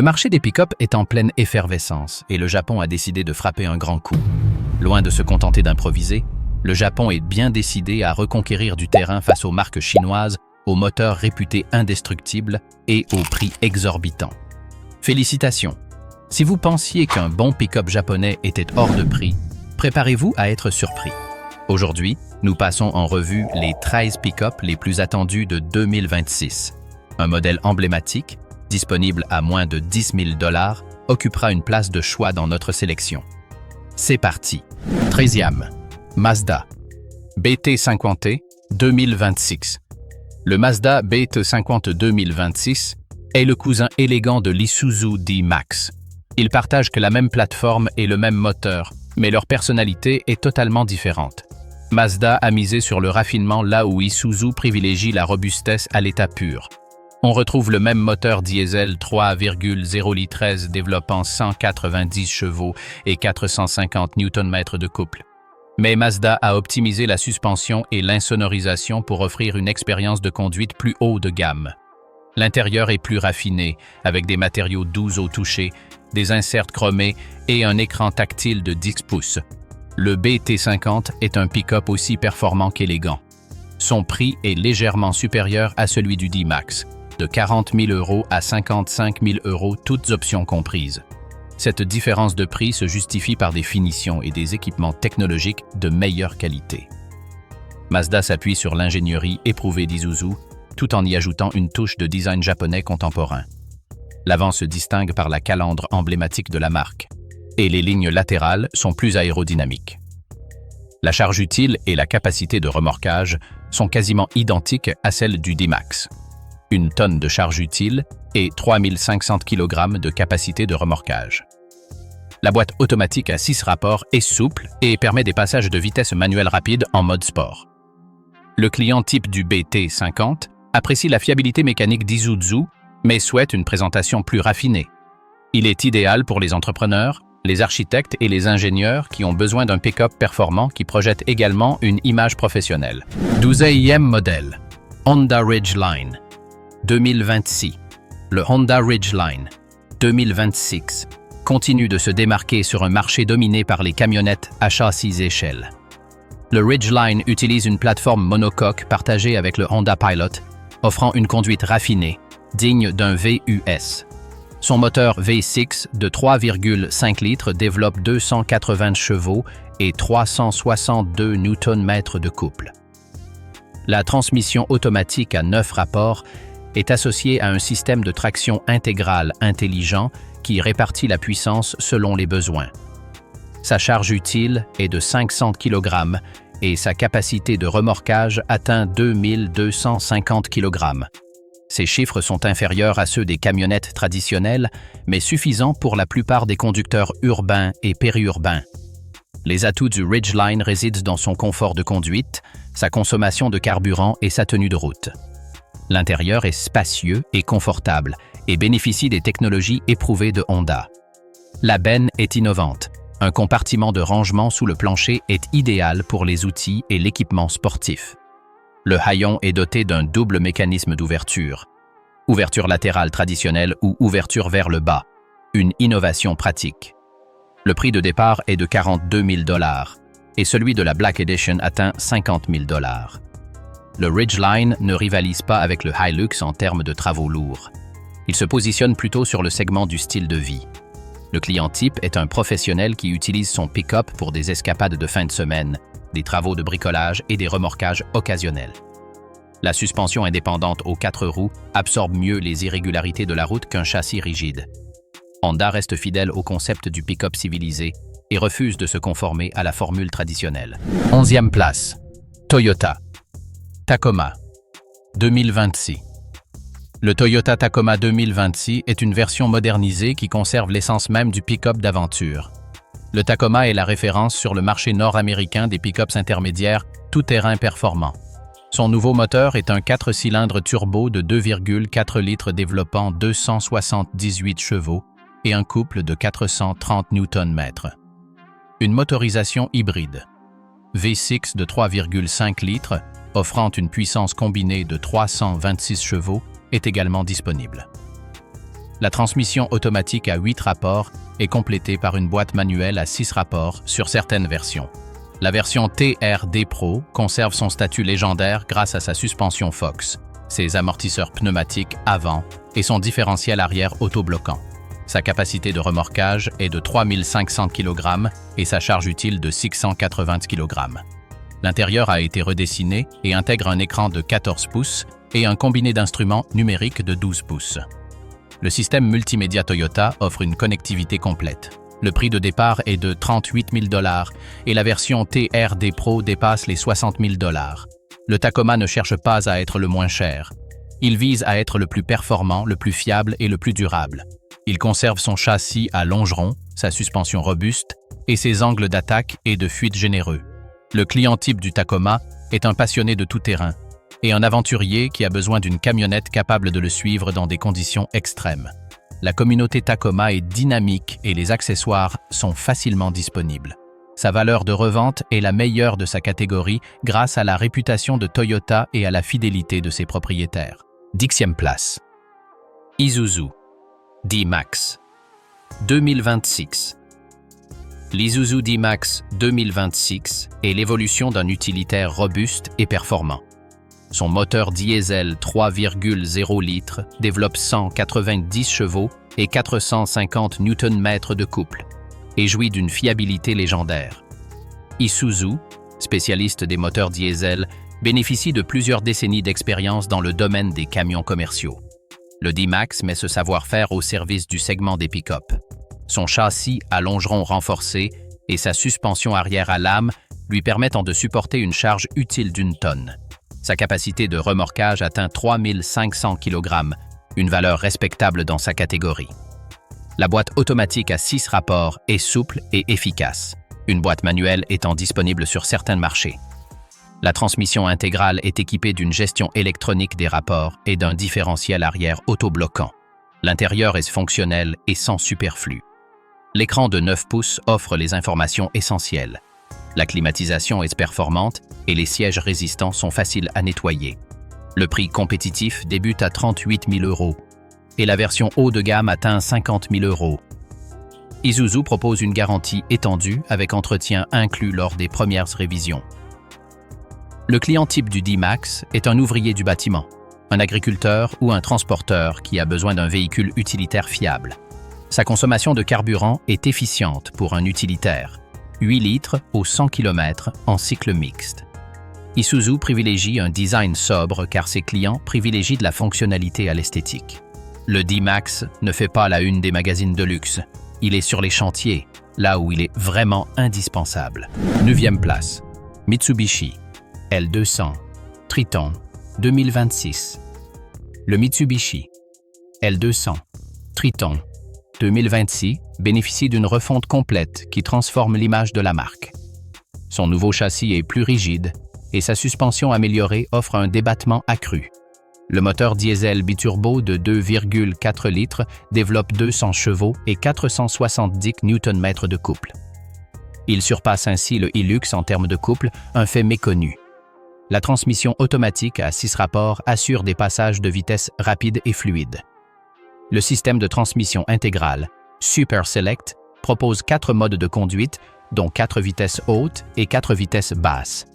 Le marché des pick-up est en pleine effervescence et le Japon a décidé de frapper un grand coup. Loin de se contenter d'improviser, le Japon est bien décidé à reconquérir du terrain face aux marques chinoises, aux moteurs réputés indestructibles et aux prix exorbitants. Félicitations! Si vous pensiez qu'un bon pick-up japonais était hors de prix, préparez-vous à être surpris. Aujourd'hui, nous passons en revue les 13 pick-up les plus attendus de 2026. Un modèle emblématique, disponible à moins de 10 000 $, occupera une place de choix dans notre sélection. C'est parti. 13e. Mazda BT50e 2026. Le Mazda BT50 2026 est le cousin élégant de l'Isuzu D-Max. Ils partagent que la même plateforme et le même moteur, mais leur personnalité est totalement différente. Mazda a misé sur le raffinement là où Isuzu privilégie la robustesse à l'état pur. On retrouve le même moteur diesel 3,0 litres développant 190 chevaux et 450 Nm de couple. Mais Mazda a optimisé la suspension et l'insonorisation pour offrir une expérience de conduite plus haut de gamme. L'intérieur est plus raffiné, avec des matériaux doux au toucher, des inserts chromés et un écran tactile de 10 pouces. Le BT50 est un pick-up aussi performant qu'élégant. Son prix est légèrement supérieur à celui du D-Max, de 40 000 € à 55 000 €, toutes options comprises. Cette différence de prix se justifie par des finitions et des équipements technologiques de meilleure qualité. Mazda s'appuie sur l'ingénierie éprouvée d'Isuzu, tout en y ajoutant une touche de design japonais contemporain. L'avant se distingue par la calandre emblématique de la marque, et les lignes latérales sont plus aérodynamiques. La charge utile et la capacité de remorquage sont quasiment identiques à celles du D-Max. 1 tonne de charge utile et 3500 kg de capacité de remorquage. La boîte automatique à 6 rapports est souple et permet des passages de vitesse manuelle rapide en mode sport. Le client type du BT50 apprécie la fiabilité mécanique d'Isuzu, mais souhaite une présentation plus raffinée. Il est idéal pour les entrepreneurs, les architectes et les ingénieurs qui ont besoin d'un pick-up performant qui projette également une image professionnelle. 12e modèle, Honda Ridgeline 2026. Le Honda Ridgeline 2026 continue de se démarquer sur un marché dominé par les camionnettes à châssis échelle. Le Ridgeline utilise une plateforme monocoque partagée avec le Honda Pilot, offrant une conduite raffinée, digne d'un VUS. Son moteur V6 de 3,5 litres développe 280 chevaux et 362 Nm de couple. La transmission automatique à 9 rapports est associée à un système de traction intégrale intelligent qui répartit la puissance selon les besoins. Sa charge utile est de 500 kg et sa capacité de remorquage atteint 2250 kg. Ces chiffres sont inférieurs à ceux des camionnettes traditionnelles, mais suffisants pour la plupart des conducteurs urbains et périurbains. Les atouts du Ridgeline résident dans son confort de conduite, sa consommation de carburant et sa tenue de route. L'intérieur est spacieux et confortable et bénéficie des technologies éprouvées de Honda. La benne est innovante. Un compartiment de rangement sous le plancher est idéal pour les outils et l'équipement sportif. Le haillon est doté d'un double mécanisme d'ouverture. Ouverture latérale traditionnelle ou ouverture vers le bas. Une innovation pratique. Le prix de départ est de 42 000 $ et celui de la Black Edition atteint 50 000 $. Le Ridgeline ne rivalise pas avec le Hilux en termes de travaux lourds. Il se positionne plutôt sur le segment du style de vie. Le client type est un professionnel qui utilise son pick-up pour des escapades de fin de semaine, des travaux de bricolage et des remorquages occasionnels. La suspension indépendante aux 4 roues absorbe mieux les irrégularités de la route qu'un châssis rigide. Honda reste fidèle au concept du pick-up civilisé et refuse de se conformer à la formule traditionnelle. 11e place, Toyota Tacoma 2026. Le Toyota Tacoma 2026 est une version modernisée qui conserve l'essence même du pick-up d'aventure. Le Tacoma est la référence sur le marché nord-américain des pick-ups intermédiaires tout-terrain performants. Son nouveau moteur est un 4 cylindres turbo de 2,4 litres développant 278 chevaux et un couple de 430 Nm. Une motorisation hybride. V6 de 3,5 litres, offrant une puissance combinée de 326 chevaux, est également disponible. La transmission automatique à 8 rapports est complétée par une boîte manuelle à 6 rapports sur certaines versions. La version TRD Pro conserve son statut légendaire grâce à sa suspension Fox, ses amortisseurs pneumatiques avant et son différentiel arrière autobloquant. Sa capacité de remorquage est de 3500 kg et sa charge utile de 680 kg. L'intérieur a été redessiné et intègre un écran de 14 pouces et un combiné d'instruments numériques de 12 pouces. Le système multimédia Toyota offre une connectivité complète. Le prix de départ est de 38 000 $ et la version TRD Pro dépasse les 60 000 $. Le Tacoma ne cherche pas à être le moins cher. Il vise à être le plus performant, le plus fiable et le plus durable. Il conserve son châssis à longeron, sa suspension robuste et ses angles d'attaque et de fuite généreux. Le client type du Tacoma est un passionné de tout-terrain et un aventurier qui a besoin d'une camionnette capable de le suivre dans des conditions extrêmes. La communauté Tacoma est dynamique et les accessoires sont facilement disponibles. Sa valeur de revente est la meilleure de sa catégorie grâce à la réputation de Toyota et à la fidélité de ses propriétaires. 10e place. Isuzu D-Max 2026. L'Isuzu D-Max 2026 est l'évolution d'un utilitaire robuste et performant. Son moteur diesel 3,0 litres développe 190 chevaux et 450 Nm de couple et jouit d'une fiabilité légendaire. Isuzu, spécialiste des moteurs diesel, bénéficie de plusieurs décennies d'expérience dans le domaine des camions commerciaux. Le D-Max met ce savoir-faire au service du segment des pick-up. Son châssis à longeron renforcé et sa suspension arrière à lame lui permettent de supporter une charge utile d'1 tonne. Sa capacité de remorquage atteint 3500 kg, une valeur respectable dans sa catégorie. La boîte automatique à 6 rapports est souple et efficace, une boîte manuelle étant disponible sur certains marchés. La transmission intégrale est équipée d'une gestion électronique des rapports et d'un différentiel arrière autobloquant. L'intérieur est fonctionnel et sans superflu. L'écran de 9 pouces offre les informations essentielles. La climatisation est performante et les sièges résistants sont faciles à nettoyer. Le prix compétitif débute à 38 000 € et la version haut de gamme atteint 50 000 €. Isuzu propose une garantie étendue avec entretien inclus lors des premières révisions. Le client type du D-Max est un ouvrier du bâtiment, un agriculteur ou un transporteur qui a besoin d'un véhicule utilitaire fiable. Sa consommation de carburant est efficiente pour un utilitaire, 8 litres au 100 km en cycle mixte. Isuzu privilégie un design sobre car ses clients privilégient de la fonctionnalité à l'esthétique. Le D-Max ne fait pas la une des magazines de luxe. Il est sur les chantiers, là où il est vraiment indispensable. 9e place. Mitsubishi L200 Triton 2026. Le Mitsubishi L200 Triton 2026 bénéficie d'une refonte complète qui transforme l'image de la marque. Son nouveau châssis est plus rigide et sa suspension améliorée offre un débattement accru. Le moteur diesel biturbo de 2,4 litres développe 200 chevaux et 470 Nm de couple. Il surpasse ainsi le Hilux en termes de couple, un fait méconnu. La transmission automatique à 6 rapports assure des passages de vitesse rapides et fluides. Le système de transmission intégrale, Super Select, propose 4 modes de conduite, dont 4 vitesses hautes et 4 vitesses basses.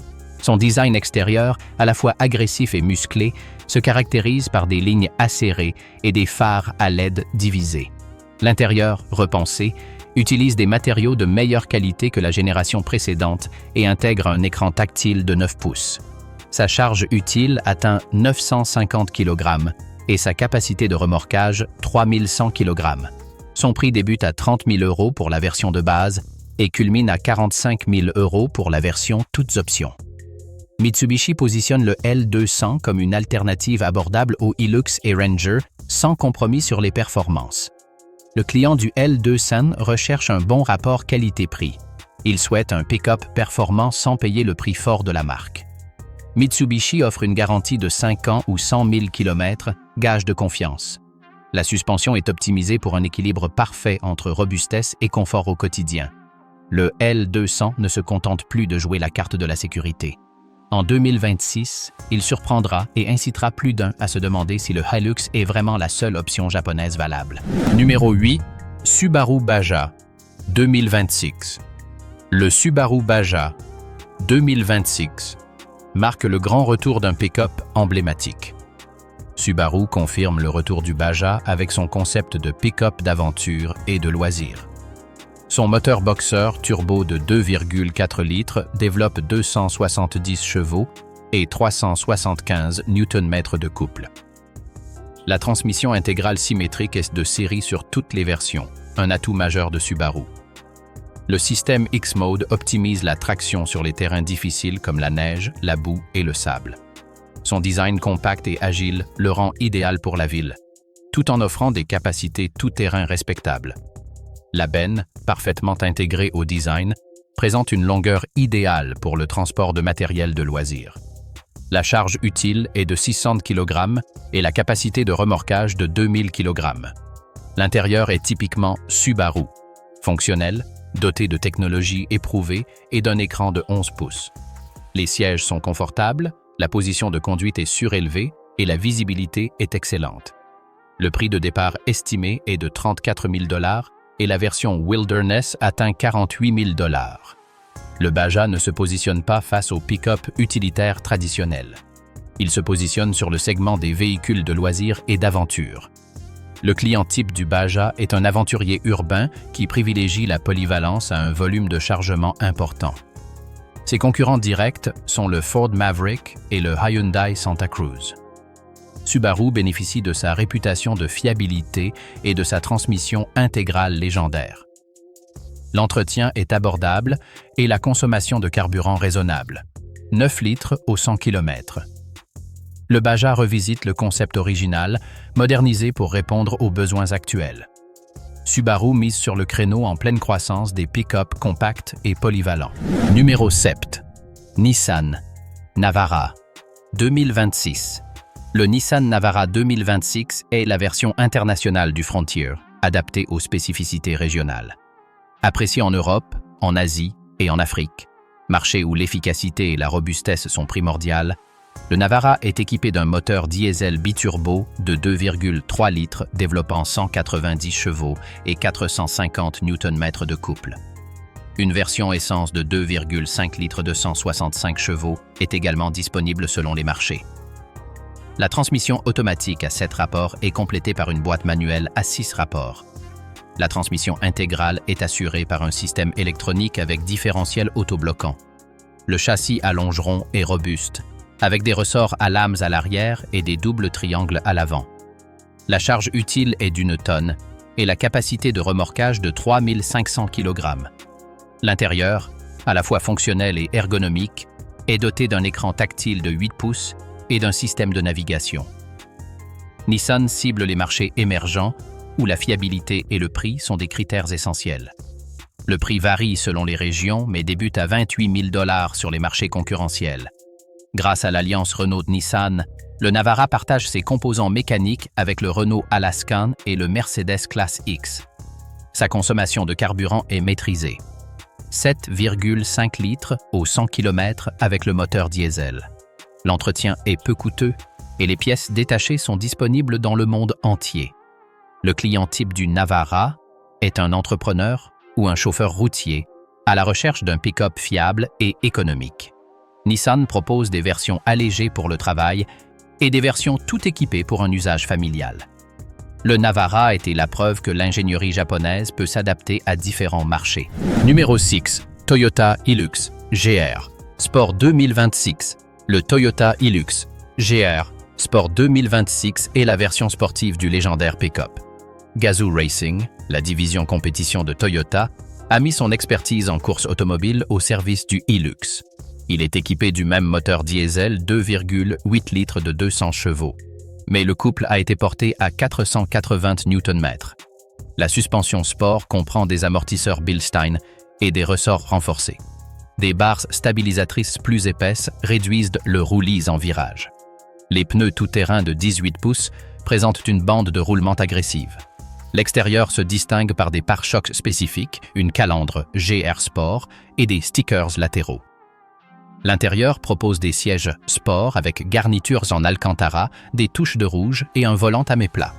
Son design extérieur, à la fois agressif et musclé, se caractérise par des lignes acérées et des phares à LED divisés. L'intérieur, repensé, utilise des matériaux de meilleure qualité que la génération précédente et intègre un écran tactile de 9 pouces. Sa charge utile atteint 950 kg et sa capacité de remorquage 3100 kg. Son prix débute à 30 000 € pour la version de base et culmine à 45 000 € pour la version toutes options. Mitsubishi positionne le L200 comme une alternative abordable aux Hilux et Ranger, sans compromis sur les performances. Le client du L200 recherche un bon rapport qualité-prix. Il souhaite un pick-up performant sans payer le prix fort de la marque. Mitsubishi offre une garantie de 5 ans ou 100 000 km, gage de confiance. La suspension est optimisée pour un équilibre parfait entre robustesse et confort au quotidien. Le L200 ne se contente plus de jouer la carte de la sécurité. En 2026, il surprendra et incitera plus d'un à se demander si le Hilux est vraiment la seule option japonaise valable. Numéro 8. Subaru Baja 2026. Le Subaru Baja 2026 marque le grand retour d'un pick-up emblématique. Subaru confirme le retour du Baja avec son concept de pick-up d'aventure et de loisirs. Son moteur Boxer turbo de 2,4 litres développe 270 chevaux et 375 Nm de couple. La transmission intégrale symétrique est de série sur toutes les versions, un atout majeur de Subaru. Le système X-Mode optimise la traction sur les terrains difficiles comme la neige, la boue et le sable. Son design compact et agile le rend idéal pour la ville, tout en offrant des capacités tout-terrain respectables. La benne, parfaitement intégrée au design, présente une longueur idéale pour le transport de matériel de loisirs. La charge utile est de 600 kg et la capacité de remorquage de 2000 kg. L'intérieur est typiquement Subaru, fonctionnel, doté de technologies éprouvées et d'un écran de 11 pouces. Les sièges sont confortables, la position de conduite est surélevée et la visibilité est excellente. Le prix de départ estimé est de 34 000 $ et la version Wilderness atteint 48 000 $. Le Baja ne se positionne pas face au pick-up utilitaire traditionnel. Il se positionne sur le segment des véhicules de loisirs et d'aventure. Le client type du Baja est un aventurier urbain qui privilégie la polyvalence à un volume de chargement important. Ses concurrents directs sont le Ford Maverick et le Hyundai Santa Cruz. Subaru bénéficie de sa réputation de fiabilité et de sa transmission intégrale légendaire. L'entretien est abordable et la consommation de carburant raisonnable, 9 litres au 100 km. Le Baja revisite le concept original, modernisé pour répondre aux besoins actuels. Subaru mise sur le créneau en pleine croissance des pick-up compacts et polyvalents. Numéro 7. Nissan Navara 2026. Le Nissan Navara 2026 est la version internationale du Frontier, adaptée aux spécificités régionales. Apprécié en Europe, en Asie et en Afrique, marché où l'efficacité et la robustesse sont primordiales, le Navara est équipé d'un moteur diesel biturbo de 2,3 litres développant 190 chevaux et 450 Nm de couple. Une version essence de 2,5 litres de 165 chevaux est également disponible selon les marchés. La transmission automatique à 7 rapports est complétée par une boîte manuelle à 6 rapports. La transmission intégrale est assurée par un système électronique avec différentiel autobloquant. Le châssis à longeron est robuste, avec des ressorts à lames à l'arrière et des doubles triangles à l'avant. La charge utile est d'1 tonne et la capacité de remorquage de 3500 kg. L'intérieur, à la fois fonctionnel et ergonomique, est doté d'un écran tactile de 8 pouces et d'un système de navigation. Nissan cible les marchés émergents où la fiabilité et le prix sont des critères essentiels. Le prix varie selon les régions mais débute à 28 000 $ sur les marchés concurrentiels. Grâce à l'alliance Renault-Nissan, le Navara partage ses composants mécaniques avec le Renault Alaskan et le Mercedes Classe X. Sa consommation de carburant est maîtrisée. 7,5 litres au 100 km avec le moteur diesel. L'entretien est peu coûteux et les pièces détachées sont disponibles dans le monde entier. Le client type du Navara est un entrepreneur ou un chauffeur routier à la recherche d'un pick-up fiable et économique. Nissan propose des versions allégées pour le travail et des versions tout équipées pour un usage familial. Le Navara a été la preuve que l'ingénierie japonaise peut s'adapter à différents marchés. Numéro 6. Toyota Hilux GR Sport 2026. Le Toyota Hilux GR Sport 2026 est la version sportive du légendaire pick-up. Gazoo Racing, la division compétition de Toyota, a mis son expertise en course automobile au service du Hilux. Il est équipé du même moteur diesel 2,8 litres de 200 chevaux, mais le couple a été porté à 480 Nm. La suspension sport comprend des amortisseurs Bilstein et des ressorts renforcés. Des barres stabilisatrices plus épaisses réduisent le roulis en virage. Les pneus tout-terrain de 18 pouces présentent une bande de roulement agressive. L'extérieur se distingue par des pare-chocs spécifiques, une calandre GR Sport et des stickers latéraux. L'intérieur propose des sièges sport avec garnitures en alcantara, des touches de rouge et un volant à mets-plats.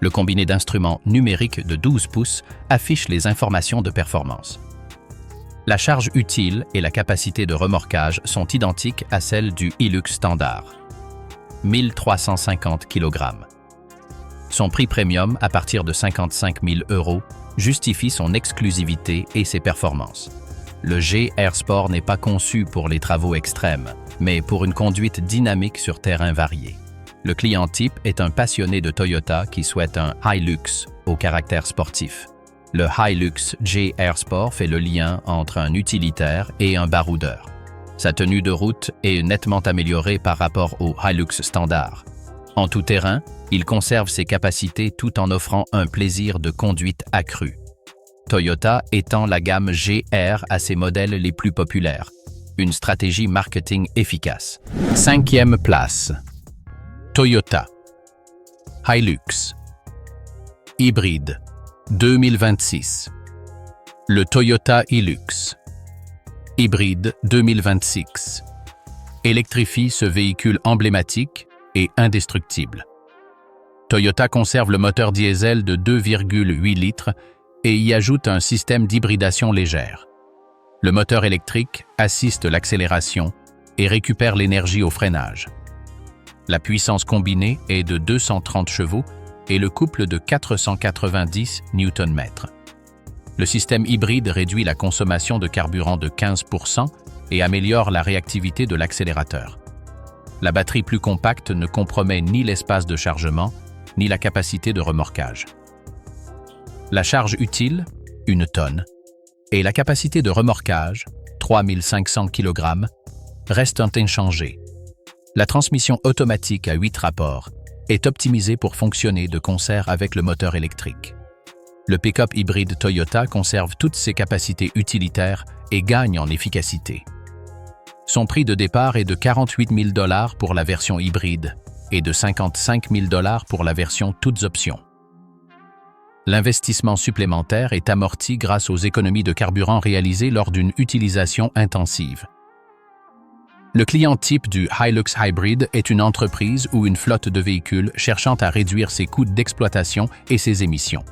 Le combiné d'instruments numériques de 12 pouces affiche les informations de performance. La charge utile et la capacité de remorquage sont identiques à celles du Hilux standard. 1350 kg. Son prix premium, à partir de 55 000 €, justifie son exclusivité et ses performances. Le GR Sport n'est pas conçu pour les travaux extrêmes, mais pour une conduite dynamique sur terrain varié. Le client type est un passionné de Toyota qui souhaite un Hilux au caractère sportif. Le Hilux GR Sport fait le lien entre un utilitaire et un baroudeur. Sa tenue de route est nettement améliorée par rapport au Hilux standard. En tout terrain, il conserve ses capacités tout en offrant un plaisir de conduite accru. Toyota étend la gamme GR à ses modèles les plus populaires. Une stratégie marketing efficace. 5e place. Toyota Hilux Hybride 2026. Le Toyota Hilux Hybride 2026 électrifie ce véhicule emblématique et indestructible. Toyota conserve le moteur diesel de 2,8 litres et y ajoute un système d'hybridation légère. Le moteur électrique assiste l'accélération et récupère l'énergie au freinage. La puissance combinée est de 230 chevaux et le couple de 490 Nm. Le système hybride réduit la consommation de carburant de 15% et améliore la réactivité de l'accélérateur. La batterie plus compacte ne compromet ni l'espace de chargement, ni la capacité de remorquage. La charge utile, 1 tonne, et la capacité de remorquage, 3500 kg, restent inchangées. La transmission automatique à 8 rapports est optimisée pour fonctionner de concert avec le moteur électrique. Le pick-up hybride Toyota conserve toutes ses capacités utilitaires et gagne en efficacité. Son prix de départ est de 48 000 $ pour la version hybride et de 55 000 $ pour la version toutes options. L'investissement supplémentaire est amorti grâce aux économies de carburant réalisées lors d'une utilisation intensive. Le client type du Hilux Hybrid est une entreprise ou une flotte de véhicules cherchant à réduire ses coûts d'exploitation et ses émissions.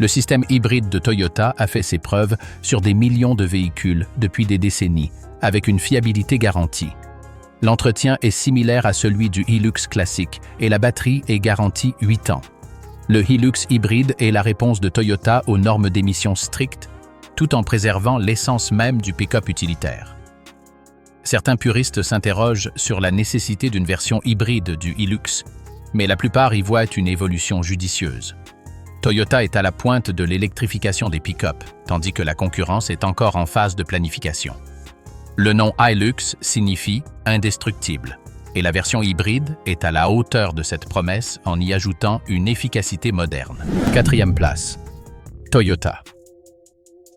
Le système hybride de Toyota a fait ses preuves sur des millions de véhicules depuis des décennies, avec une fiabilité garantie. L'entretien est similaire à celui du Hilux classique et la batterie est garantie 8 ans. Le Hilux hybride est la réponse de Toyota aux normes d'émissions strictes, tout en préservant l'essence même du pick-up utilitaire. Certains puristes s'interrogent sur la nécessité d'une version hybride du Hilux, mais la plupart y voient une évolution judicieuse. Toyota est à la pointe de l'électrification des pick-up, tandis que la concurrence est encore en phase de planification. Le nom Hilux signifie « indestructible », et la version hybride est à la hauteur de cette promesse en y ajoutant une efficacité moderne. 4e place. Toyota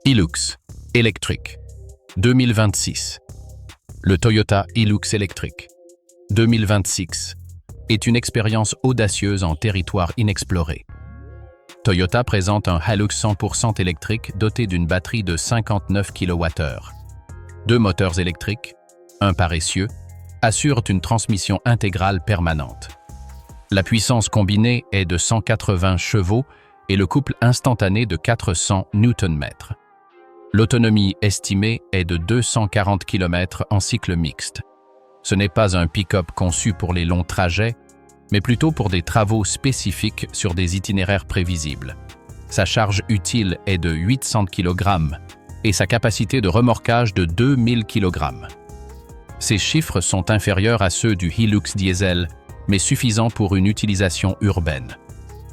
Hilux électrique 2026. Le Toyota Hilux électrique 2026 est une expérience audacieuse en territoire inexploré. Toyota présente un Hilux 100% électrique doté d'une batterie de 59 kWh. 2 moteurs électriques, un paressieux, assurent une transmission intégrale permanente. La puissance combinée est de 180 chevaux et le couple instantané de 400 Nm. L'autonomie estimée est de 240 km en cycle mixte. Ce n'est pas un pick-up conçu pour les longs trajets, mais plutôt pour des travaux spécifiques sur des itinéraires prévisibles. Sa charge utile est de 800 kg et sa capacité de remorquage de 2000 kg. Ces chiffres sont inférieurs à ceux du Hilux diesel, mais suffisants pour une utilisation urbaine.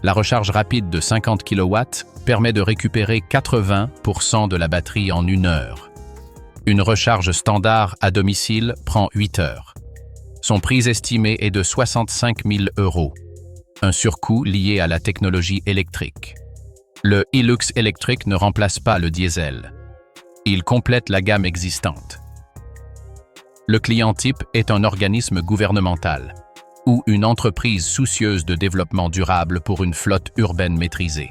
La recharge rapide de 50 kW permet de récupérer 80% de la batterie en 1 heure. Une recharge standard à domicile prend 8 heures. Son prix estimé est de 65 000 €, un surcoût lié à la technologie électrique. Le Hilux électrique ne remplace pas le diesel. Il complète la gamme existante. Le client type est un organisme gouvernemental ou une entreprise soucieuse de développement durable pour une flotte urbaine maîtrisée.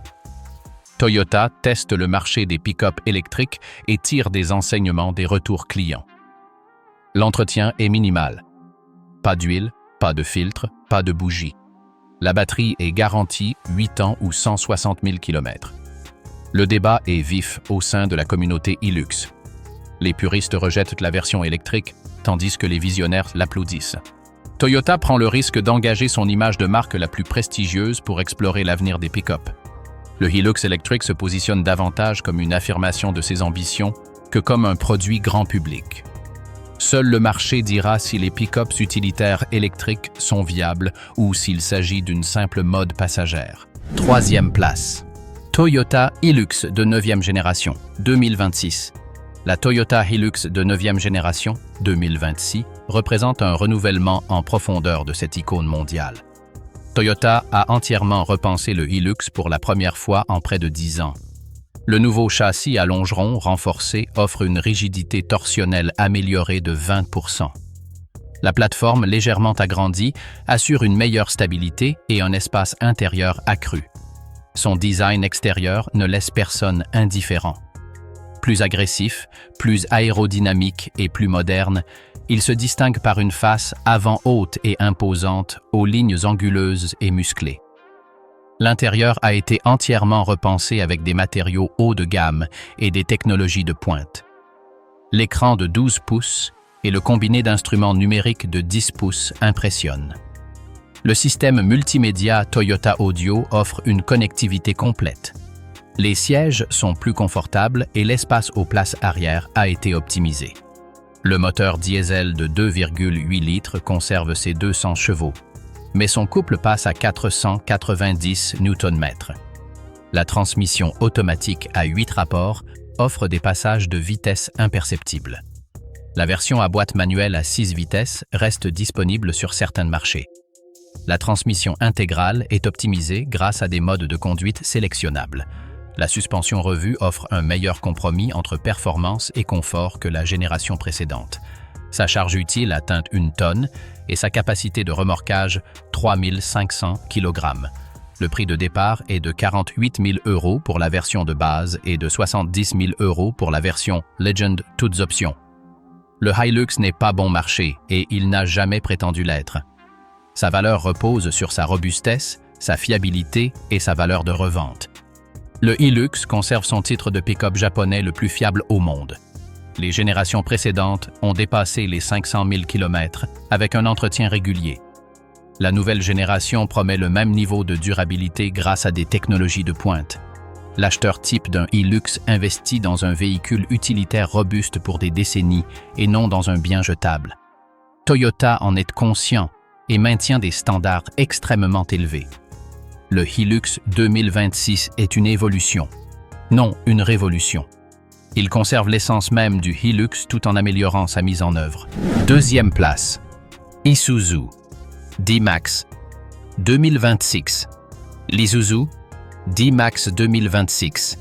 Toyota teste le marché des pick-up électriques et tire des enseignements des retours clients. L'entretien est minimal. Pas d'huile, pas de filtre, pas de bougie. La batterie est garantie 8 ans ou 160 000 km. Le débat est vif au sein de la communauté Hilux. Les puristes rejettent la version électrique, tandis que les visionnaires l'applaudissent. Toyota prend le risque d'engager son image de marque la plus prestigieuse pour explorer l'avenir des pick-up. Le Hilux électrique se positionne davantage comme une affirmation de ses ambitions que comme un produit grand public. Seul le marché dira si les pick-ups utilitaires électriques sont viables ou s'il s'agit d'une simple mode passagère. Troisième place. Toyota Hilux de 9e génération, 2026. La Toyota Hilux de 9e génération, 2026, représente un renouvellement en profondeur de cette icône mondiale. Toyota a entièrement repensé le Hilux pour la première fois en près de 10 ans. Le nouveau châssis à longeron renforcé offre une rigidité torsionnelle améliorée de 20%. La plateforme légèrement agrandie assure une meilleure stabilité et un espace intérieur accru. Son design extérieur ne laisse personne indifférent. Plus agressif, plus aérodynamique et plus moderne, il se distingue par une face avant haute et imposante aux lignes anguleuses et musclées. L'intérieur a été entièrement repensé avec des matériaux haut de gamme et des technologies de pointe. L'écran de 12 pouces et le combiné d'instruments numériques de 10 pouces impressionnent. Le système multimédia Toyota Audio offre une connectivité complète. Les sièges sont plus confortables et l'espace aux places arrière a été optimisé. Le moteur diesel de 2,8 litres conserve ses 200 chevaux, mais son couple passe à 490 Nm. La transmission automatique à 8 rapports offre des passages de vitesse imperceptibles. La version à boîte manuelle à 6 vitesses reste disponible sur certains marchés. La transmission intégrale est optimisée grâce à des modes de conduite sélectionnables. La suspension revue offre un meilleur compromis entre performance et confort que la génération précédente. Sa charge utile atteint 1 tonne et sa capacité de remorquage 3500 kg. Le prix de départ est de 48 000 € pour la version de base et de 70 000 € pour la version Legend toutes options. Le Hilux n'est pas bon marché et il n'a jamais prétendu l'être. Sa valeur repose sur sa robustesse, sa fiabilité et sa valeur de revente. Le Hilux conserve son titre de pick-up japonais le plus fiable au monde. Les générations précédentes ont dépassé les 500 000 km avec un entretien régulier. La nouvelle génération promet le même niveau de durabilité grâce à des technologies de pointe. L'acheteur type d'un Hilux investit dans un véhicule utilitaire robuste pour des décennies et non dans un bien jetable. Toyota en est conscient et maintient des standards extrêmement élevés. Le Hilux 2026 est une évolution, non une révolution. Il conserve l'essence même du Hilux tout en améliorant sa mise en œuvre. Deuxième place. Isuzu D-Max 2026. L'Isuzu D-Max 2026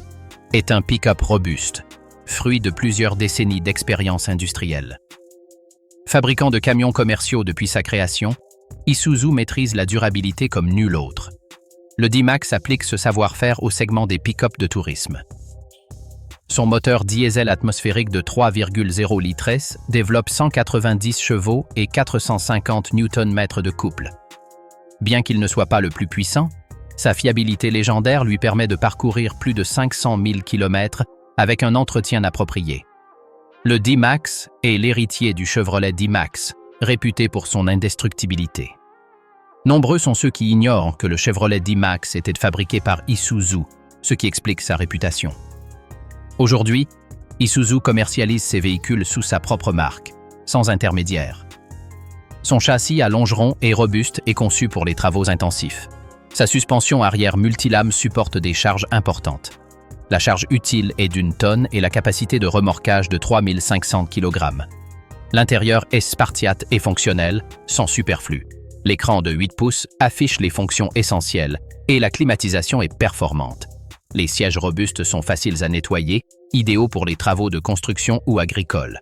est un pick-up robuste, fruit de plusieurs décennies d'expérience industrielle. Fabricant de camions commerciaux depuis sa création, Isuzu maîtrise la durabilité comme nul autre. Le D-Max applique ce savoir-faire au segment des pick-up de tourisme. Son moteur diesel atmosphérique de 3,0 litres développe 190 chevaux et 450 Nm de couple. Bien qu'il ne soit pas le plus puissant, sa fiabilité légendaire lui permet de parcourir plus de 500 000 km avec un entretien approprié. Le D-Max est l'héritier du Chevrolet D-Max, réputé pour son indestructibilité. Nombreux sont ceux qui ignorent que le Chevrolet D-Max était fabriqué par Isuzu, ce qui explique sa réputation. Aujourd'hui, Isuzu commercialise ses véhicules sous sa propre marque, sans intermédiaire. Son châssis à longeron est robuste et conçu pour les travaux intensifs. Sa suspension arrière multilame supporte des charges importantes. La charge utile est d'1 tonne et la capacité de remorquage de 3500 kg. L'intérieur est spartiate et fonctionnel, sans superflu. L'écran de 8 pouces affiche les fonctions essentielles et la climatisation est performante. Les sièges robustes sont faciles à nettoyer, idéaux pour les travaux de construction ou agricoles.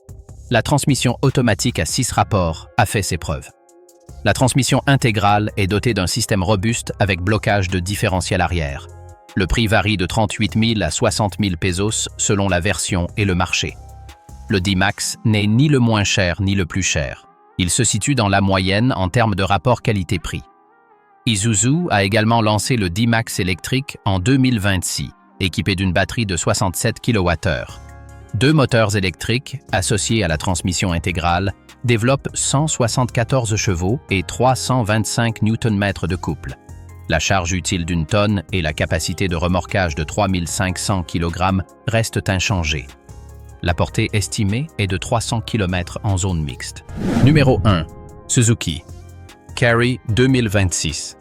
La transmission automatique à 6 rapports a fait ses preuves. La transmission intégrale est dotée d'un système robuste avec blocage de différentiel arrière. Le prix varie de 38 000 à 60 000 pesos selon la version et le marché. Le D-Max n'est ni le moins cher ni le plus cher. Il se situe dans la moyenne en termes de rapport qualité-prix. Isuzu a également lancé le D-Max électrique en 2026, équipé d'une batterie de 67 kWh. Deux moteurs électriques, associés à la transmission intégrale, développent 174 chevaux et 325 Nm de couple. La charge utile d'une tonne et la capacité de remorquage de 3500 kg restent inchangées. La portée estimée est de 300 km en zone mixte. Numéro 1. Suzuki Carry 2026.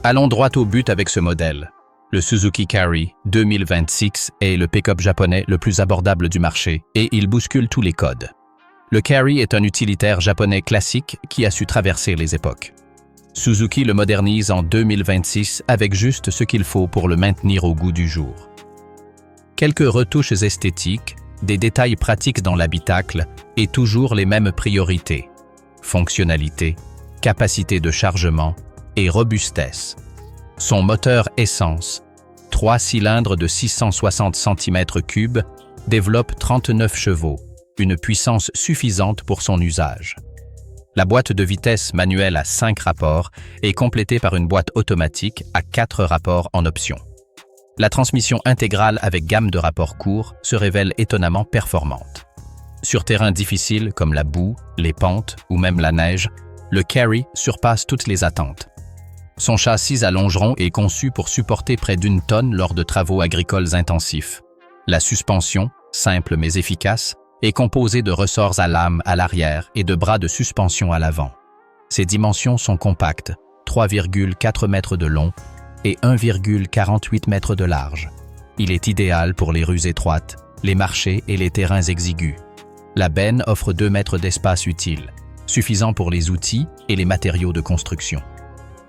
Allons droit au but avec ce modèle. Le Suzuki Carry 2026 est le pick-up japonais le plus abordable du marché et il bouscule tous les codes. Le Carry est un utilitaire japonais classique qui a su traverser les époques. Suzuki le modernise en 2026 avec juste ce qu'il faut pour le maintenir au goût du jour. Quelques retouches esthétiques, des détails pratiques dans l'habitacle et toujours les mêmes priorités. Fonctionnalité, capacité de chargement et robustesse. Son moteur essence, 3 cylindres de 660 cm3, développe 39 chevaux, une puissance suffisante pour son usage. La boîte de vitesse manuelle à 5 rapports est complétée par une boîte automatique à 4 rapports en option. La transmission intégrale avec gamme de rapports courts se révèle étonnamment performante. Sur terrain difficile comme la boue, les pentes ou même la neige, le Carry surpasse toutes les attentes. Son châssis à longeron est conçu pour supporter près d'1 tonne lors de travaux agricoles intensifs. La suspension, simple mais efficace, est composée de ressorts à lame à l'arrière et de bras de suspension à l'avant. Ses dimensions sont compactes, 3,4 mètres de long et 1,48 mètres de large. Il est idéal pour les rues étroites, les marchés et les terrains exigus. La benne offre 2 mètres d'espace utile, suffisant pour les outils et les matériaux de construction.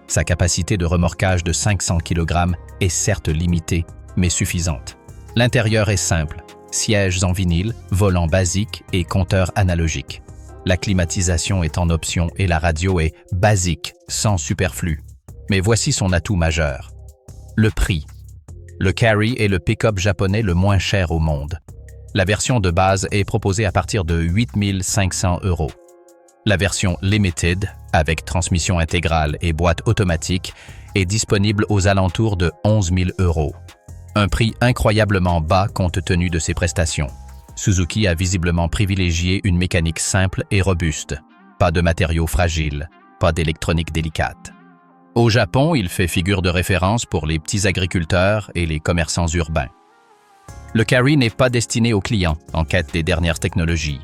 Sa capacité de remorquage de 500 kg est certes limitée, mais suffisante. L'intérieur est simple, sièges en vinyle, volant basique et compteur analogique. La climatisation est en option et la radio est basique, sans superflu. Mais voici son atout majeur. Le prix. Le Carry est le pick-up japonais le moins cher au monde. La version de base est proposée à partir de 8 500 €. La version Limited, avec transmission intégrale et boîte automatique, est disponible aux alentours de 11 000 €. Un prix incroyablement bas compte tenu de ses prestations. Suzuki a visiblement privilégié une mécanique simple et robuste. Pas de matériaux fragiles, pas d'électronique délicate. Au Japon, il fait figure de référence pour les petits agriculteurs et les commerçants urbains. Le Carry n'est pas destiné aux clients en quête des dernières technologies.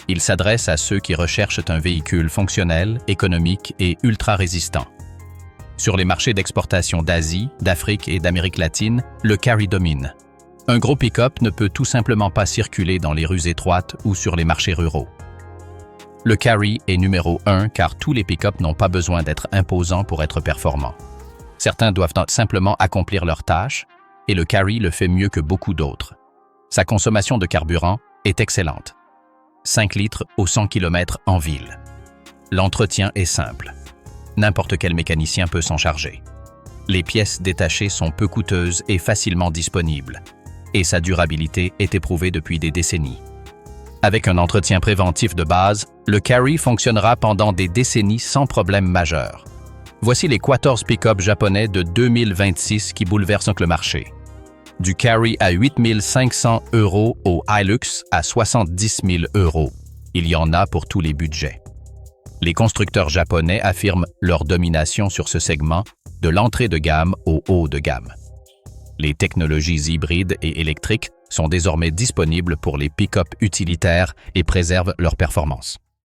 Il s'adresse à ceux qui recherchent un véhicule fonctionnel, économique et ultra résistant. Sur les marchés d'exportation d'Asie, d'Afrique et d'Amérique latine, le Carry domine. Un gros pick-up ne peut tout simplement pas circuler dans les rues étroites ou sur les marchés ruraux. Le Carry est numéro 1 car tous les pick-up n'ont pas besoin d'être imposants pour être performants. Certains doivent simplement accomplir leurs tâches et le Carry le fait mieux que beaucoup d'autres. Sa consommation de carburant est excellente. 5 litres au 100 km en ville. L'entretien est simple. N'importe quel mécanicien peut s'en charger. Les pièces détachées sont peu coûteuses et facilement disponibles. Et sa durabilité est éprouvée depuis des décennies. Avec un entretien préventif de base, le Carry fonctionnera pendant des décennies sans problème majeur. Voici les 14 pick-up japonais de 2026 qui bouleversent le marché. Du Carry à 8 500 € au Hilux à 70 000 €. Il y en a pour tous les budgets. Les constructeurs japonais affirment leur domination sur ce segment, de l'entrée de gamme au haut de gamme. Les technologies hybrides et électriques sont désormais disponibles pour les pick-up utilitaires et préservent leur performance.